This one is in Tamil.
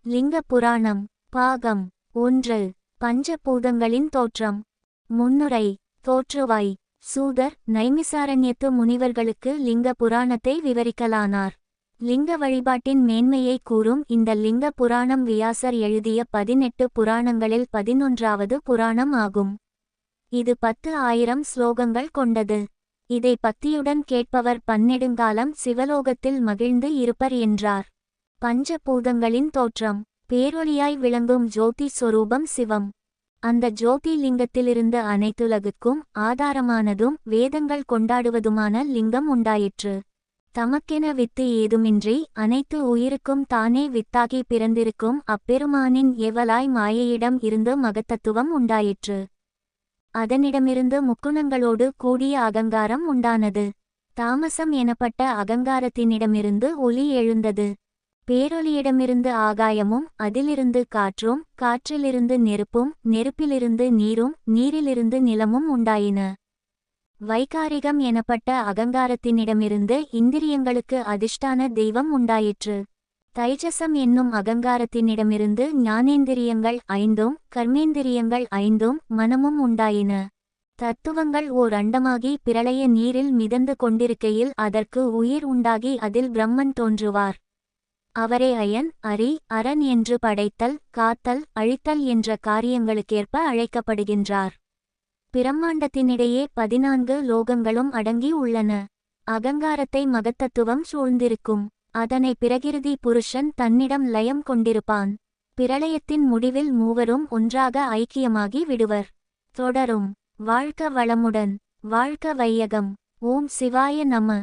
லிங்க புராணம் பாகம் 1. பஞ்சபூதங்களின் தோற்றம். முன்னுரை. தோற்றுவாய். சூதர் நைமிசாரண்யத்து முனிவர்களுக்கு லிங்க புராணத்தை விவரிக்கலானார். லிங்க வழிபாட்டின் மேன்மையை கூறும் இந்த லிங்க புராணம் வியாசர் எழுதிய 18 புராணங்களில் 11வது புராணம் ஆகும். இது 10,000 ஸ்லோகங்கள் கொண்டது. இதை பக்தியுடன் கேட்பவர் பன்னெடுங்காலம் சிவலோகத்தில் மகிழ்ந்து இருப்பர் என்றார். பஞ்சபூதங்களின் தோற்றம். பேரொளியாய் விளங்கும் ஜோதி சொரூபம் சிவம். அந்த ஜோதி லிங்கத்திலிருந்து அனைத்துலகுக்கும் ஆதாரமானதும் வேதங்கள் கொண்டாடுவதுமான லிங்கம் உண்டாயிற்று. தமக்கென வித்து ஏதுமின்றி அனைத்து உயிருக்கும் தானே வித்தாகி பிறந்திருக்கும் அப்பெருமானின் ஏவலாய் மாயையிடம் இருந்து மகத்தத்துவம் உண்டாயிற்று. அதனிடமிருந்து முக்குணங்களோடு கூடிய அகங்காரம் உண்டானது. தாமசம் எனப்பட்ட அகங்காரத்தினிடமிருந்து ஒளி எழுந்தது. பேரொளியிடமிருந்து ஆகாயமும் அதிலிருந்து காற்றும் காற்றிலிருந்து நெருப்பும் நெருப்பிலிருந்து நீரும் நீரிலிருந்து நிலமும் உண்டாயின. வைகாரிகம் எனப்பட்ட அகங்காரத்தினிடமிருந்து இந்திரியங்களுக்கு அதிஷ்டான தெய்வம் உண்டாயிற்று. தைஜசம் என்னும் அகங்காரத்தினிடமிருந்து ஞானேந்திரியங்கள் 5 கர்மேந்திரியங்கள் 5 மனமும் உண்டாயின. தத்துவங்கள் ஓர் அண்டமாகி பிரளய நீரில் மிதந்து கொண்டிருக்கையில் அதற்கு உயிர் உண்டாகி அதில் பிரம்மன் தோன்றுவார். அவரே அயன் அரி அரண் என்று படைத்தல் காத்தல் அழித்தல் என்ற காரியங்களுக்கேற்ப அழைக்கப்படுகின்றார். பிரம்மாண்டத்தினிடையே 14 லோகங்களும் அடங்கி உள்ளன. அகங்காரத்தை மகத்தத்துவம் சூழ்ந்திருக்கும். அதனை பிரகிருதி புருஷன் தன்னிடம் லயம் கொண்டிருப்பான். பிரளயத்தின் முடிவில் மூவரும் ஒன்றாக ஐக்கியமாகி விடுவர். தொடரும். வாழ்க வளமுடன். வாழ்க வையகம். ஓம் சிவாய நம.